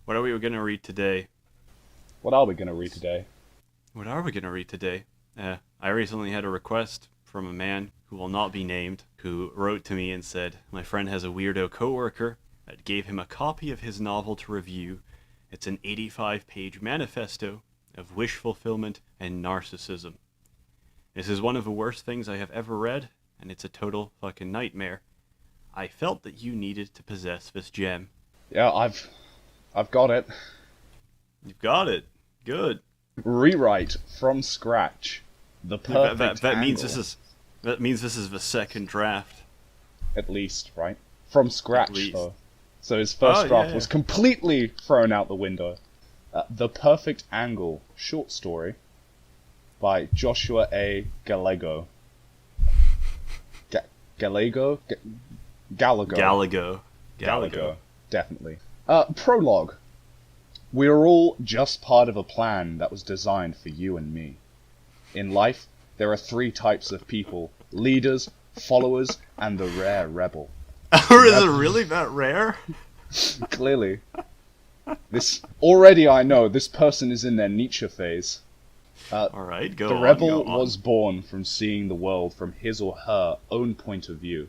What are we going to read today? What are we going to read today? What are we going to read today? I recently had a request from a man who will not be named, who wrote to me and said, my friend has a weirdo coworker that gave him a copy of his novel to review. It's an 85-page manifesto of wish fulfillment and narcissism. This is one of the worst things I have ever read, and it's a total fucking nightmare. I felt that you needed to possess this gem. Yeah, I've got it. You've got it. Good. Rewrite from scratch. The perfect that means angle. this is the second draft. At least, right? From scratch, At least. though. So his first draft was completely thrown out the window. The Perfect Angle, short story, by Joshua A. Gallego. Gallego? Gallego. Definitely. Prologue. We are all just part of a plan that was designed for you and me. In life, there are three types of people: leaders, followers, and the rare rebel. Or is it really that rare? Clearly. Already I know this person is in their Nietzsche phase. Alright, go The on. rebel go on. was born from seeing the world from his or her own point of view.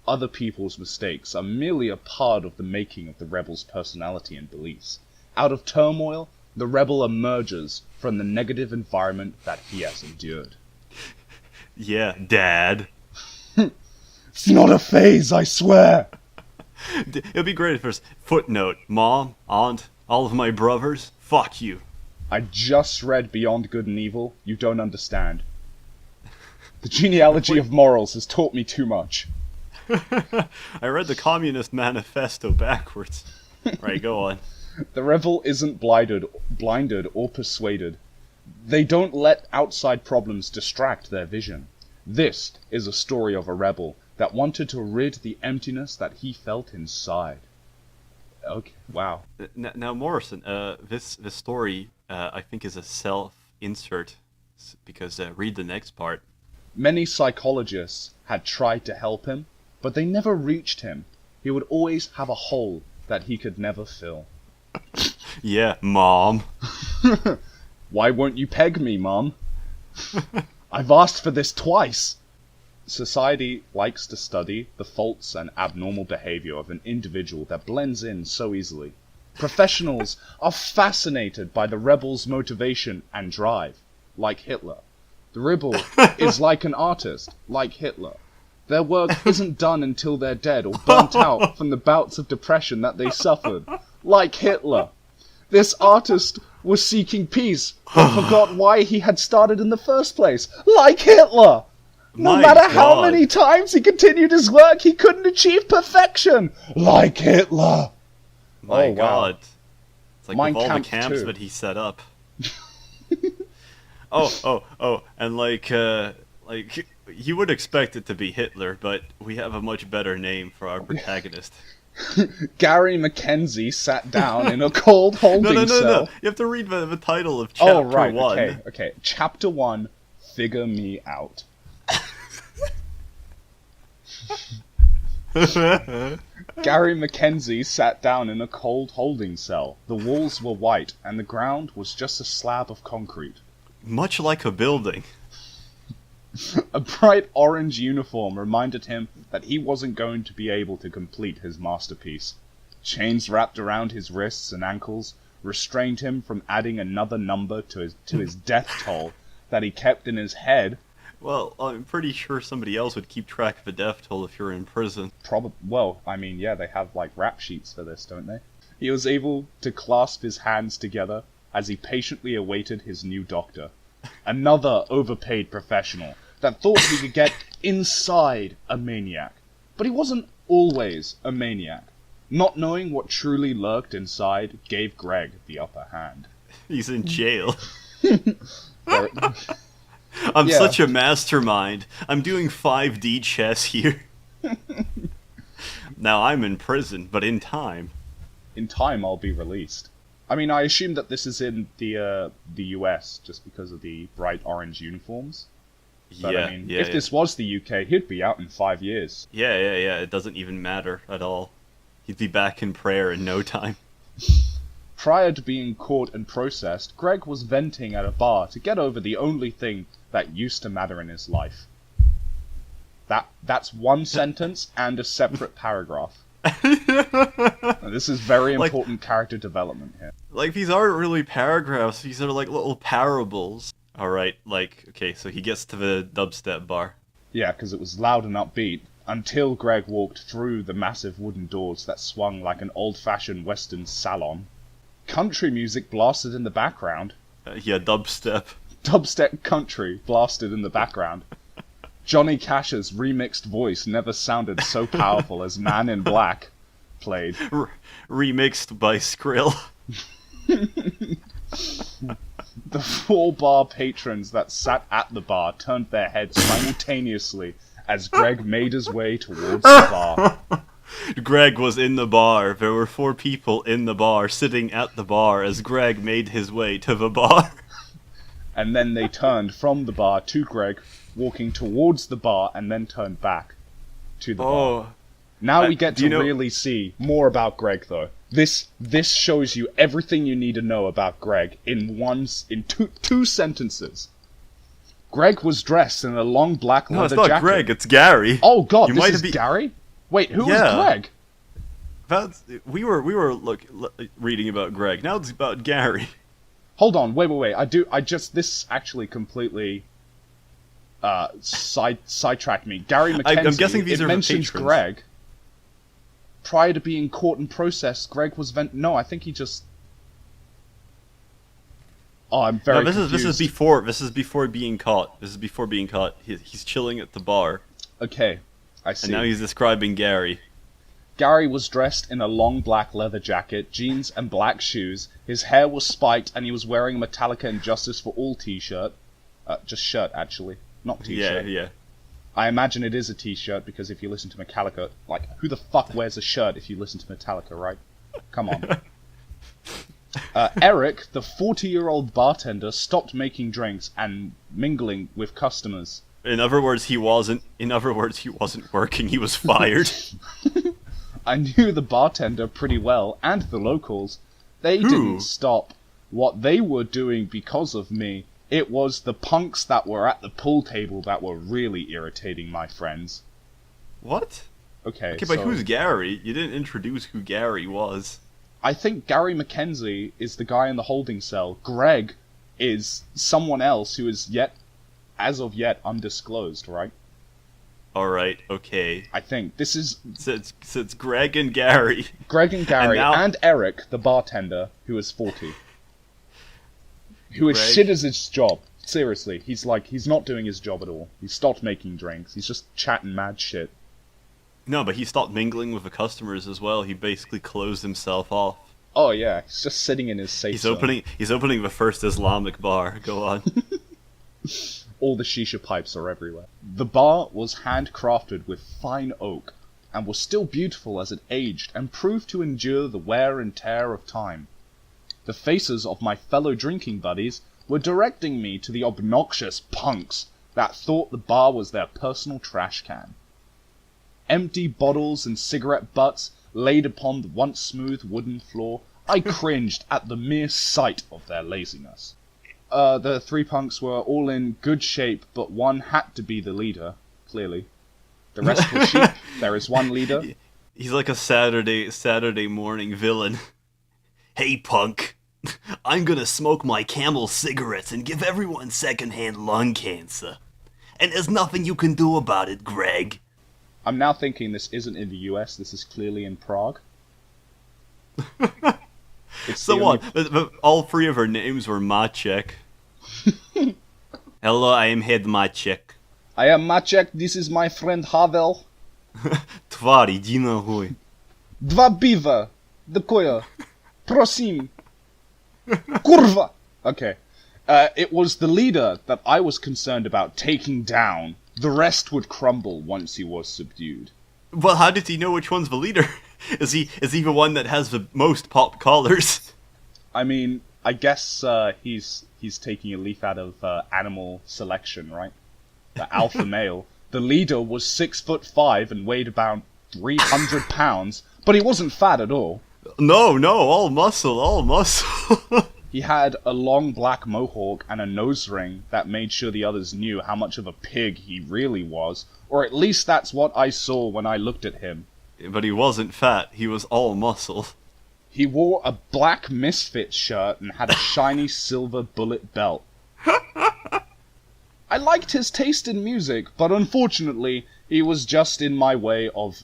Other people's mistakes are merely a part of the making of the rebel's personality and beliefs. Out of turmoil, the rebel emerges from the negative environment that he has endured. Yeah, Dad. It's not a phase, I swear! It'd be great if there's footnote. Mom, aunt, all of my brothers, fuck you. I just read Beyond Good and Evil. You don't understand. The genealogy of morals has taught me too much. I read the Communist Manifesto backwards. Right, go on. The rebel isn't blinded or persuaded. They don't let outside problems distract their vision. This is a story of a rebel that wanted to rid the emptiness that he felt inside. Okay, wow. Now, Morrison, this story, I think, is a self-insert, because read the next part. Many psychologists had tried to help him, but they never reached him. He would always have a hole that he could never fill. Yeah, Mom. Why won't you peg me, Mom? I've asked for this twice. Society likes to study the faults and abnormal behavior of an individual that blends in so easily. Professionals are fascinated by the rebel's motivation and drive, like Hitler. The rebel is like an artist, like Hitler. Their work isn't done until they're dead or burnt out from the bouts of depression that they suffered, like Hitler. This artist was seeking peace, but forgot why he had started in the first place, like Hitler. No matter how many times he continued his work, he couldn't achieve perfection, like Hitler. My God. It's like Mein with all the Kampf camps too. that he set up. And like, you would expect it to be Hitler, but we have a much better name for our protagonist. Gary Mackenzie sat down in a cold holding cell. No. You have to read the title of chapter 1. Okay. Chapter 1, Figure Me Out. Gary Mackenzie sat down in a cold holding cell. The walls were white, and the ground was just a slab of concrete. Much like a building. A bright orange uniform reminded him that he wasn't going to be able to complete his masterpiece. Chains wrapped around his wrists and ankles restrained him from adding another number to his death toll that he kept in his head. Well, I'm pretty sure somebody else would keep track of the death toll if you're in prison. They have like rap sheets for this, don't they? He was able to clasp his hands together as he patiently awaited his new doctor. Another overpaid professional that thought he could get inside a maniac. But he wasn't always a maniac. Not knowing what truly lurked inside gave Greg the upper hand. He's in jail. I'm such a mastermind. I'm doing 5D chess here. Now I'm in prison, but in time. In time I'll be released. I mean, I assume that this is in the US, just because of the bright orange uniforms. But, if this was the UK, he'd be out in 5 years. Yeah. It doesn't even matter at all. He'd be back in prayer in no time. Prior to being caught and processed, Greg was venting at a bar to get over the only thing that used to matter in his life. That's one sentence and a separate paragraph. This is very important character development here. Like, these aren't really paragraphs, these are like little parables. Alright, okay, so he gets to the dubstep bar. Yeah, because it was loud and upbeat, until Greg walked through the massive wooden doors that swung like an old-fashioned western salon. Country music blasted in the background. Yeah, dubstep. Dubstep country blasted in the background. Johnny Cash's remixed voice never sounded so powerful as Man in Black played. Remixed by Skrill. The 4 bar patrons that sat at the bar turned their heads simultaneously as Greg made his way towards the bar. Greg was in the bar. There were 4 people in the bar, sitting at the bar as Greg made his way to the bar. And then they turned from the bar to Greg, walking towards the bar, and then turned back to the bar. Now we get to really see more about Greg, though. This shows you everything you need to know about Greg in two sentences. Greg was dressed in a long black leather jacket. No, it's not Greg, it's Gary. Oh god, this is Gary? Wait, who was Greg? We were reading about Greg. Now it's about Gary. Hold on, wait. This actually completely sidetracked me. Gary Mackenzie. I'm guessing these are mentions patrons. Greg. Prior to being caught and processed, Greg was No, I think he just. Oh, I'm very confused. This is before being caught. This is before being caught. He's chilling at the bar. Okay, I see. And now he's describing Gary. Gary was dressed in a long black leather jacket, jeans, and black shoes. His hair was spiked, and he was wearing a Metallica and Justice for All t-shirt. Just shirt, actually. Not t-shirt. Yeah. I imagine it is a t-shirt, because if you listen to Metallica... Like, who the fuck wears a shirt if you listen to Metallica, right? Come on. Eric, the 40-year-old bartender, stopped making drinks and mingling with customers. In other words, he wasn't working, he was fired. I knew the bartender pretty well, and the locals. They didn't stop what they were doing because of me. It was the punks that were at the pool table that were really irritating my friends. What? Okay, but who's Gary? You didn't introduce who Gary was. I think Gary Mackenzie is the guy in the holding cell. Greg is someone else who is as of yet, undisclosed, right? Alright, okay. I think this is... So it's Greg and Gary. Greg and Gary, and Eric, the bartender, who is 40. Who is shit as his job. Seriously, he's not doing his job at all. He stopped making drinks. He's just chatting mad shit. No, but he stopped mingling with the customers as well. He basically closed himself off. Oh yeah, he's just sitting in his safe zone. He's opening the first Islamic bar. Go on. All the shisha pipes are everywhere. The bar was handcrafted with fine oak, and was still beautiful as it aged and proved to endure the wear and tear of time. The faces of my fellow drinking buddies were directing me to the obnoxious punks that thought the bar was their personal trash can. Empty bottles and cigarette butts laid upon the once smooth wooden floor, I cringed at the mere sight of their laziness. The 3 punks were all in good shape, but one had to be the leader, clearly. The rest were sheep. There is one leader. He's like a Saturday morning villain. Hey, punk. I'm gonna smoke my Camel cigarettes and give everyone secondhand lung cancer. And there's nothing you can do about it, Greg. I'm now thinking this isn't in the US, this is clearly in Prague. So what? All 3 of her names were Maciek. Hello, I am head Maciek. I am Maciek, this is my friend Havel. Twari, iди nahoj. Dva piva. Dokoja. Prosim. Kurva. Okay. It was the leader that I was concerned about taking down. The rest would crumble once he was subdued. Well, how did he know which one's the leader? Is he the one that has the most pop collars? I mean, I guess he's taking a leaf out of animal selection, right? The alpha male. The leader was 6'5" and weighed about 300 pounds, but he wasn't fat at all. No, all muscle, all muscle. He had a long black mohawk and a nose ring that made sure the others knew how much of a pig he really was, or at least that's what I saw when I looked at him. But he wasn't fat, he was all muscle. He wore a black Misfits shirt and had a shiny silver bullet belt. I liked his taste in music, but unfortunately, he was just in my way of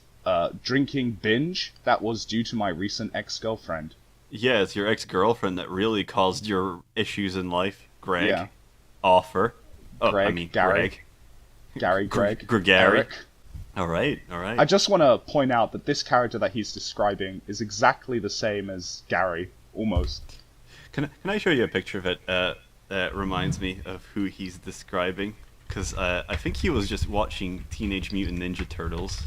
drinking binge that was due to my recent ex-girlfriend. Yeah, it's your ex-girlfriend that really caused your issues in life, Greg. Yeah. Offer. Oh, Greg, I mean, Gary. Greg. Gary, Greg, Gregary. Eric. Alright. I just want to point out that this character that he's describing is exactly the same as Gary, almost. Can I show you a picture of it that reminds me of who he's describing? Because I think he was just watching Teenage Mutant Ninja Turtles.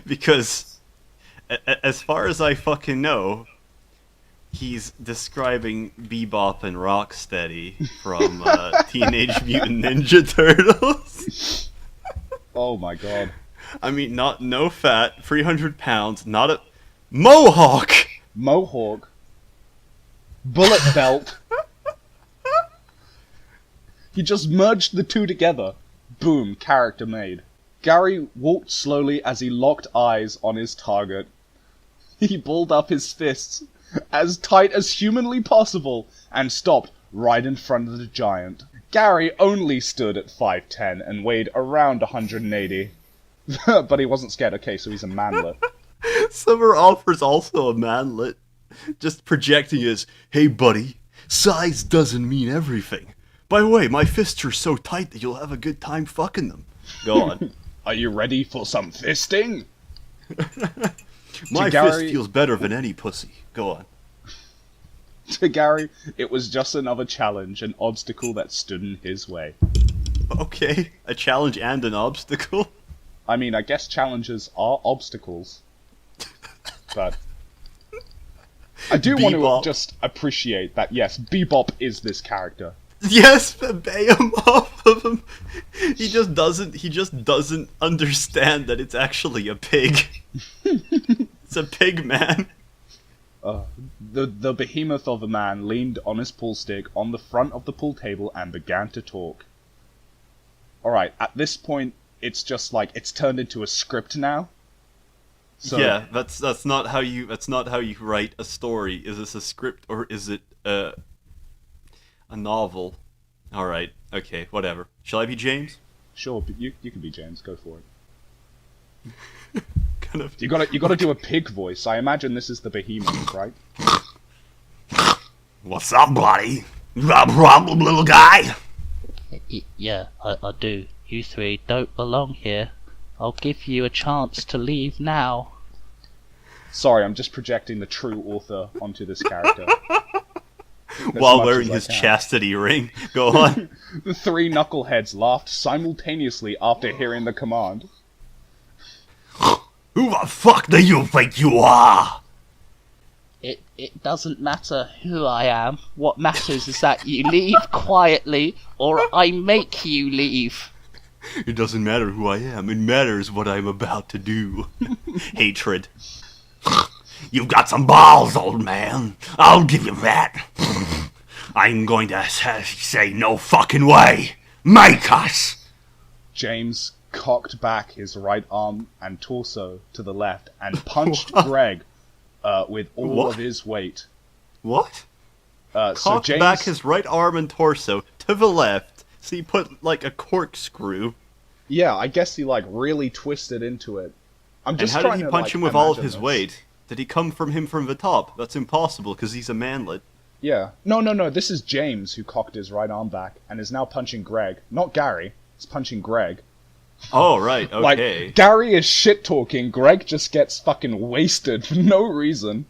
Because, as far as I fucking know, he's describing Bebop and Rocksteady from Teenage Mutant Ninja Turtles. Oh my god. I mean, no fat, 300 pounds, not a... Mohawk! Mohawk. Bullet belt. He just merged the two together. Boom, character made. Gary walked slowly as he locked eyes on his target. He balled up his fists as tight as humanly possible and stopped right in front of the giant. Gary only stood at 5'10" and weighed around 180. But he wasn't scared. Okay, so he's a manlet. Summer offers also a manlet, just projecting as, hey buddy, size doesn't mean everything. By the way, my fists are so tight that you'll have a good time fucking them. Go on. Are you ready for some fisting? My Gary- fist feels better than any pussy. Go on. To Gary, it was just another challenge, an obstacle that stood in his way. Okay, a challenge and an obstacle. I mean, I guess challenges are obstacles. But I do want Bebop. to just appreciate that, yes, Bebop is this character. Yes, bay him off of him. He just doesn't understand that it's actually a pig. It's a pig man. The behemoth of a man leaned on his pool stick on the front of the pool table and began to talk. Alright, at this point, it's just like, it's turned into a script now. So, Yeah, that's not how you write a story. Is this a script or is it a novel? All right, okay, whatever. Shall I be James? Sure, but you can be James, go for it. Kind of. You gotta do a pig voice. I imagine this is the behemoth, right? What's up, buddy? You got a problem, little guy? Yeah, I do. You three don't belong here. I'll give you a chance to leave now. Sorry, I'm just projecting the true author onto this character. While much wearing as I his can. chastity ring. Go on. The three knuckleheads laughed simultaneously after hearing the command. Who the fuck do you think you are? It doesn't matter who I am. What matters is that you leave quietly, or I make you leave. It doesn't matter who I am. It matters what I'm about to do. Hatred. You've got some balls, old man. I'll give you that. I'm going to say no fucking way. Make us. James cocked back his right arm and torso to the left and punched Greg with all What? of his weight. What? So Cocked James, back his right arm and torso to the left. So he put like a corkscrew. yeah, I guess he like really twisted into it. I'm And just how trying did he to, punch like, him with all of imagine his this. weight? Did he come from the top? That's impossible because he's a manlet. Yeah. No. This is James who cocked his right arm back and is now punching Greg. Not Gary. He's punching Greg. Oh, right, okay. Like, Gary is shit-talking, Greg just gets fucking wasted for no reason.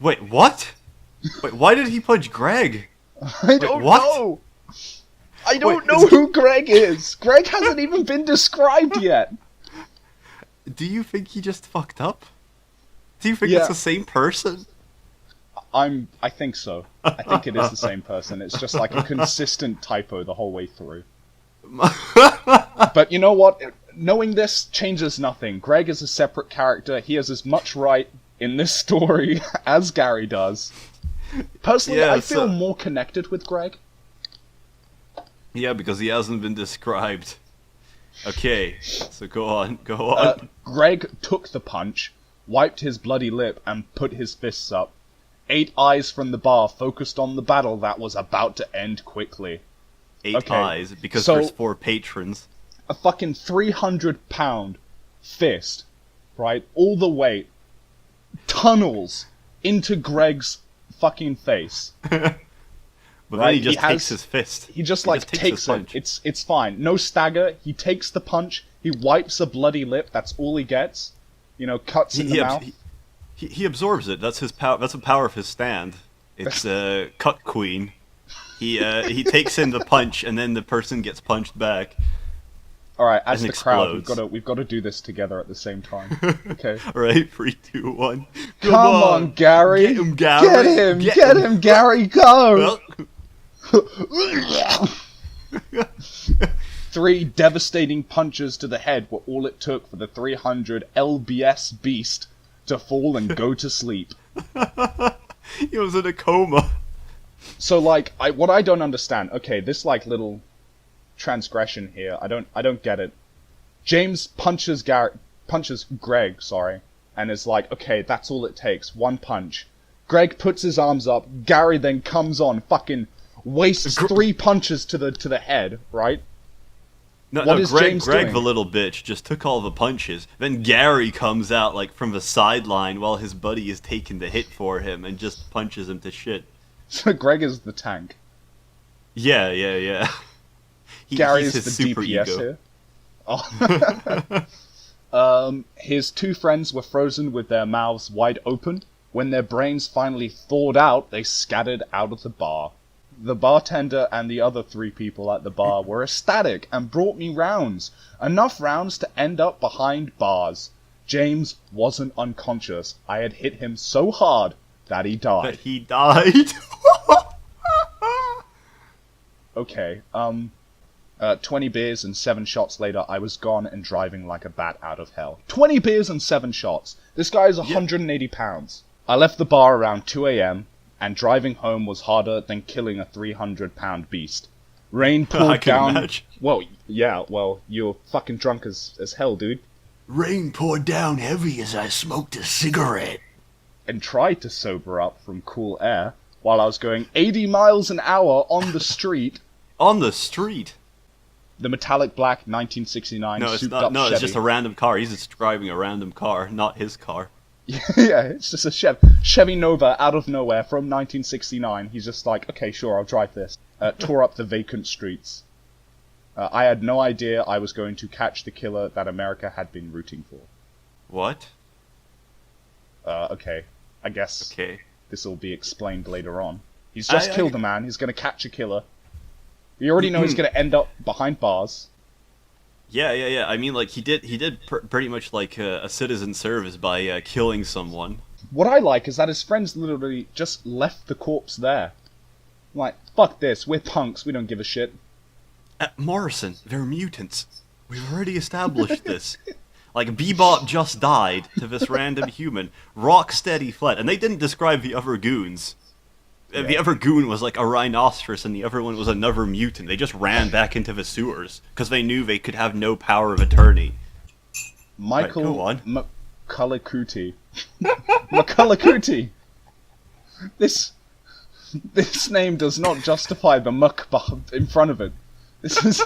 Wait, what? Wait, why did he punch Greg? I don't what? know! I don't Wait, know who Greg is! Greg hasn't even been described yet! Do you think he just fucked up? Do you think Yeah. it's the same person? I think so. I think it is the same person. It's just like a consistent typo the whole way through. But you know what? Knowing this changes nothing. Greg is a separate character. He has as much right in this story, as Gary does. Personally, Yeah, I feel more connected with Greg. Yeah, because he hasn't been described. Okay, so go on. Greg took the punch, wiped his bloody lip, and put his fists up. 8 eyes from the bar focused on the battle that was about to end quickly. 8 eyes, because so- there's 4 patrons. A fucking 300-pound fist, right? All the weight tunnels into Greg's fucking face. But Right, then he just he has- takes his fist. He just his takes it. punch. It's fine. No stagger. He takes the punch. He wipes a bloody lip. That's all he gets. You know, cuts in the mouth. He absorbs it. That's his power. That's the power of his stand. It's cut queen. He takes in the punch, and then the person gets punched back. All right, as and the crowd, explodes. we've got to do this together at the same time. Okay. All right, 3, 2, 1. Come on, Gary. Get him, Gary. Get him, Gary. Go. Well, 3 devastating punches to the head were all it took for the 300 LBS beast to fall and go to sleep. he was in a coma. So, like, what I don't understand. Okay, this like little transgression here. I don't get it. James punches Greg, sorry, and is like, okay, that's all it takes. 1 punch. Greg puts his arms up. Gary then comes on, fucking wastes 3 punches to the head, right? No, What no, is Greg, James Greg doing? the little bitch, just took all the punches. Then Gary comes out like from the sideline while his buddy is taking the hit for him and just punches him to shit. So Greg is the tank. Yeah. Gary he's is his the super DPS ego. here. His 2 friends were frozen with their mouths wide open. When their brains finally thawed out, they scattered out of the bar. The bartender and the other 3 people at the bar were ecstatic and brought me rounds. Enough rounds to end up behind bars. James wasn't unconscious. I had hit him so hard that he But died. he died. Okay, 20 beers and 7 shots later, I was gone and driving like a bat out of hell. 20 beers and 7 shots. This guy is 180 pounds. I left the bar around 2 a.m., and driving home was harder than killing a 300-pound beast. Rain I poured can down... imagine. Well, yeah, you're fucking drunk as hell, dude. Rain poured down heavy as I smoked a cigarette. And tried to sober up from cool air while I was going 80 miles an hour on the street. On the street. The metallic black 1969 No, it's souped not. up No, Chevy. it's just a random car. He's describing a random car, not his car. Yeah, it's just a Chevy Nova out of nowhere from 1969. He's just like, okay, sure, I'll drive this. Tore up the vacant streets. I had no idea I was going to catch the killer that America had been rooting for. What? Okay, I guess Okay. this will be explained later on. He's just I- killed a man. He's going to catch a killer. You already know he's going to end up behind bars. Yeah. I mean, like he did pretty much like a citizen service by killing someone. What I like is that his friends literally just left the corpse there. Like, fuck this, we're punks, we don't give a shit. Morrison, they're mutants. We've already established this. Like Bebop just died to this random human. Rocksteady fled, and they didn't describe the other goons. The other goon was like a rhinoceros, and the other one was another mutant. They just ran back into the sewers because they knew they could have no power of attorney. Michael go on. McCullough-Cootie. McCullough-Cootie! This name does not justify the muck in front of it. This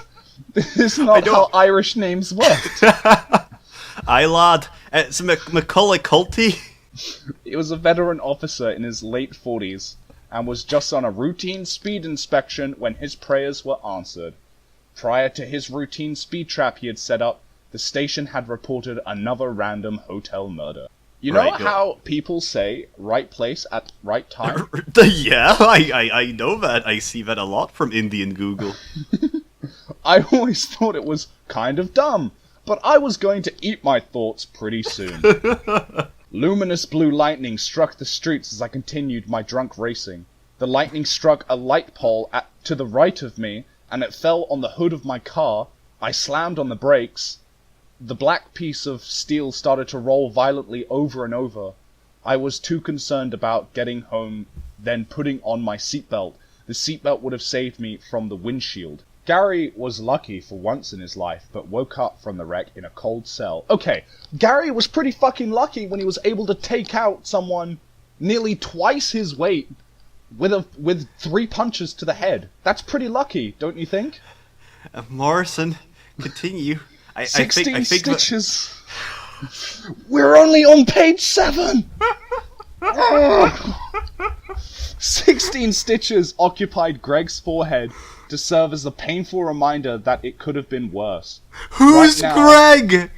is not how Irish names work. Aye, lad. It's Macaulay Culty. He was a veteran officer in his late 40s and was just on a routine speed inspection when his prayers were answered. Prior to his routine speed trap he had set up, the station had reported another random hotel murder. You know Right, how people say right place at right time? Yeah, I know that. I see that a lot from Indian Google. I always thought it was kind of dumb, but I was going to eat my thoughts pretty soon. Luminous blue lightning struck the streets as I continued my drunk racing. The lightning struck a light pole to the right of me, and it fell on the hood of my car. I slammed on the brakes. The black piece of steel started to roll violently over and over. I was too concerned about getting home than putting on my seatbelt. The seatbelt would have saved me from the windshield. Gary was lucky for once in his life, but woke up from the wreck in a cold cell. Okay, Gary was pretty fucking lucky when he was able to take out someone nearly twice his weight with 3 punches to the head. That's pretty lucky, don't you think? Morrison, continue. I 16 think stitches. We're only on page 7. 16 stitches occupied Greg's forehead to serve as a painful reminder that it could have been worse. Who's Right now- Greg?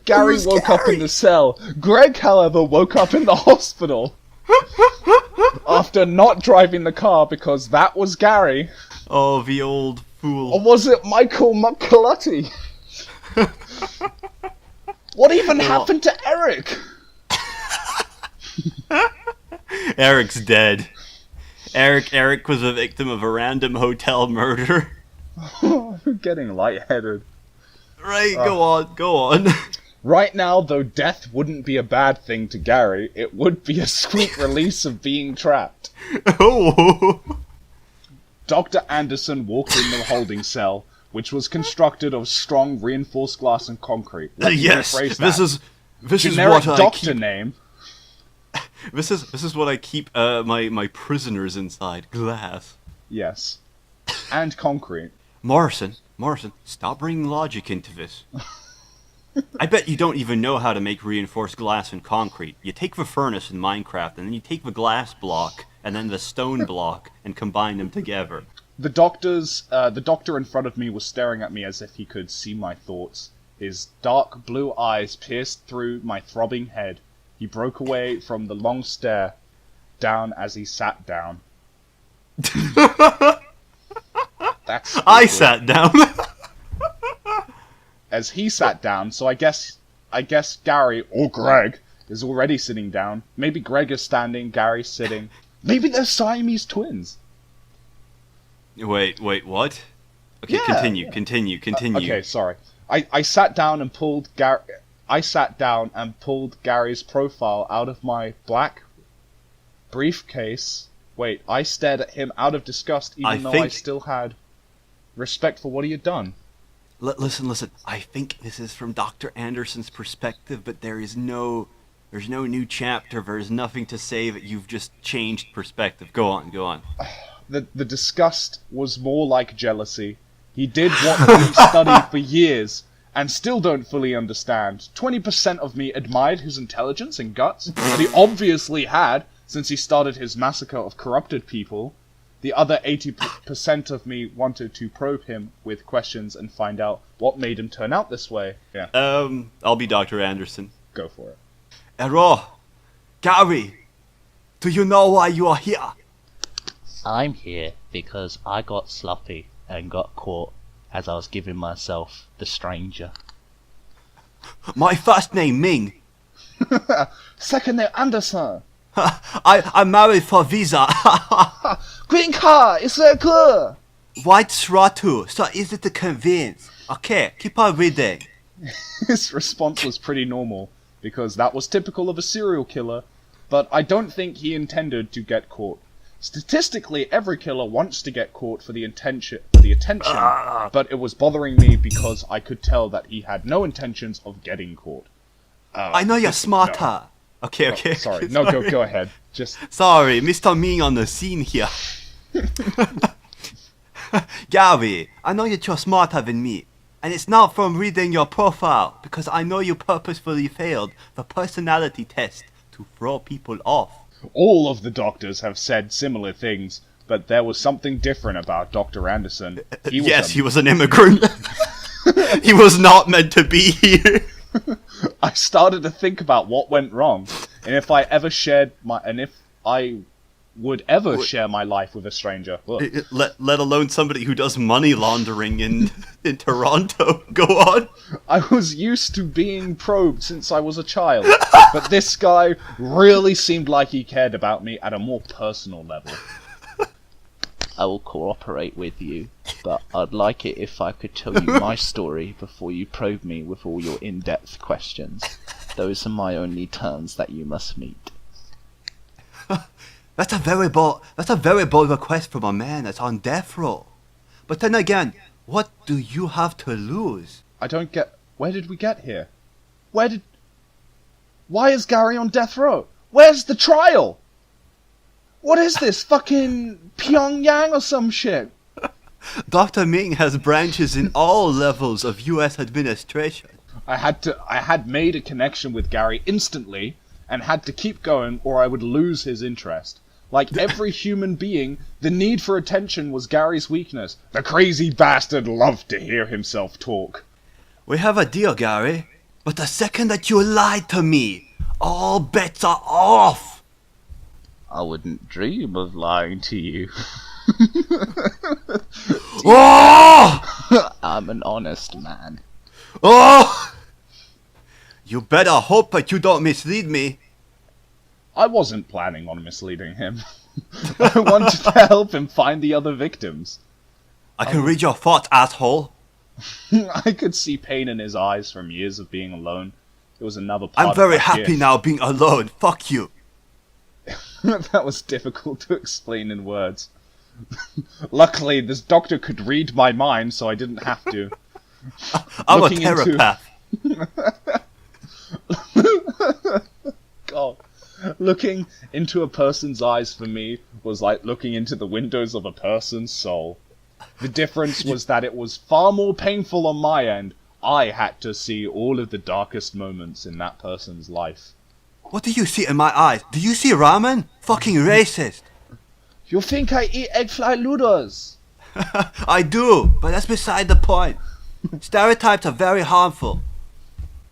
Gary Who's woke up in Gary? the cell. Greg, however, woke up in the hospital after not driving the car because that was Gary. Oh, the old Or fool. was it Michael McCullough? What even happened to Eric? Eric's dead. Eric was a victim of a random hotel murder. I'm getting lightheaded. Right, go on. Right now, though death wouldn't be a bad thing to Gary, it would be a sweet release of being trapped. Oh. Dr. Anderson walked in the holding cell, which was constructed of strong reinforced glass and concrete. Let me Yes, rephrase this that. is Generic what I doctor keep. name. This is what I keep my prisoners inside. Glass. Yes. And concrete. Morrison, stop bringing logic into this. I bet you don't even know how to make reinforced glass and concrete. You take the furnace in Minecraft, and then you take the glass block, and then the stone block, and combine them together. The doctor in front of me was staring at me as if he could see my thoughts. His dark blue eyes pierced through my throbbing head. He broke away from the long stare down as he sat down. That's I awkward. sat down. As he sat down, so I guess Gary or Greg is already sitting down. Maybe Greg is standing, Gary's sitting. Maybe they're Siamese twins. Wait, what? Okay, Yeah. continue. Okay, sorry. I sat down and pulled Gary's profile out of my black briefcase. Wait, I stared at him out of disgust, even though I think- still had respect for what he had done. Listen. I think this is from Dr. Anderson's perspective, but there's no new chapter. There's nothing to say that you've just changed perspective. Go on. The disgust was more like jealousy. He did what we've studied for years, and still don't fully understand. 20% of me admired his intelligence and guts, that he obviously had, since he started his massacre of corrupted people. The other 80% of me wanted to probe him with questions and find out what made him turn out this way. Yeah, I'll be Dr. Anderson. go for it. Errol, Gary, do you know why you are here? I'm here because I got sloppy and got caught as I was giving myself the stranger. My first name Ming. Second name Anderson. I'm married for visa. Green card, is that good? White throttle, so easy to convince. Okay, keep on reading. His response was pretty normal, because that was typical of a serial killer, but I don't think he intended to get caught. Statistically, every killer wants to get caught for the attention, but it was bothering me because I could tell that he had no intentions of getting caught. I know you're smarter. Okay. Sorry, no, go ahead. Just Sorry, Mr. Ming on the scene here. Gary, I know you're smarter than me. And it's not from reading your profile, because I know you purposefully failed the personality test to throw people off. all of the doctors have said similar things, but there was something different about Dr. Anderson. He was an immigrant. He was not meant to be here. I started to think about what went wrong, and if I would ever share my life with a stranger. Look, Let alone somebody who does money laundering in Toronto. Go on. I was used to being probed since I was a child, but this guy really seemed like he cared about me at a more personal level. I will cooperate with you, but I'd like it if I could tell you my story before you probe me with all your in-depth questions. Those are my only terms that you must meet. That's a very bold request from a man that's on death row. But then again, what do you have to lose? I don't get... Where did we get here? Why is Gary on death row? Where's the trial? What is this, fucking Pyongyang or some shit? Dr. Ming has branches in all levels of U.S. administration. I had made a connection with Gary instantly and had to keep going or I would lose his interest. Like every human being, the need for attention was Gary's weakness. The crazy bastard loved to hear himself talk. We have a deal, Gary. But the second that you lied to me, all bets are off. I wouldn't dream of lying to you. Oh! I'm an honest man. Oh! You better hope that you don't mislead me. I wasn't planning on misleading him. I wanted to help him find the other victims. I can read your thoughts, asshole. I could see pain in his eyes from years of being alone. It was another part I'm of very my happy gift. now being alone. Fuck you. That was difficult to explain in words. Luckily, this doctor could read my mind, so I didn't have to. I'm Looking a into- telepath. God. Looking into a person's eyes for me was like looking into the windows of a person's soul. The difference was that it was far more painful on my end. I had to see all of the darkest moments in that person's life. What do you see in my eyes? Do you see ramen? Fucking racist. You think I eat egg fly noodles? I do, but that's beside the point. Stereotypes are very harmful.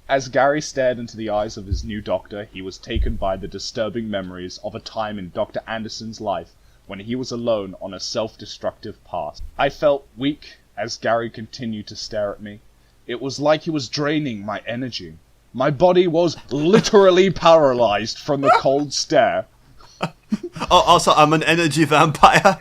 As Gary stared into the eyes of his new doctor, he was taken by the disturbing memories of a time in Dr. Anderson's life when he was alone on a self-destructive path. I felt weak as Gary continued to stare at me. It was like he was draining my energy. My body was literally paralyzed from the cold stare. Oh, also, I'm an energy vampire.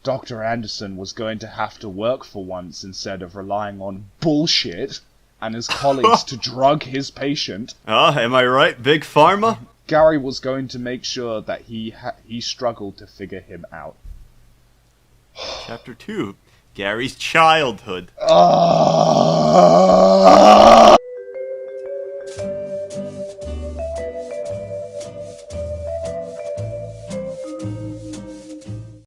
Dr. Anderson was going to have to work for once instead of relying on bullshit and his colleagues to drug his patient. Oh, am I right, Big Pharma? Gary was going to make sure that he struggled to figure him out. Chapter 2. Gary's childhood.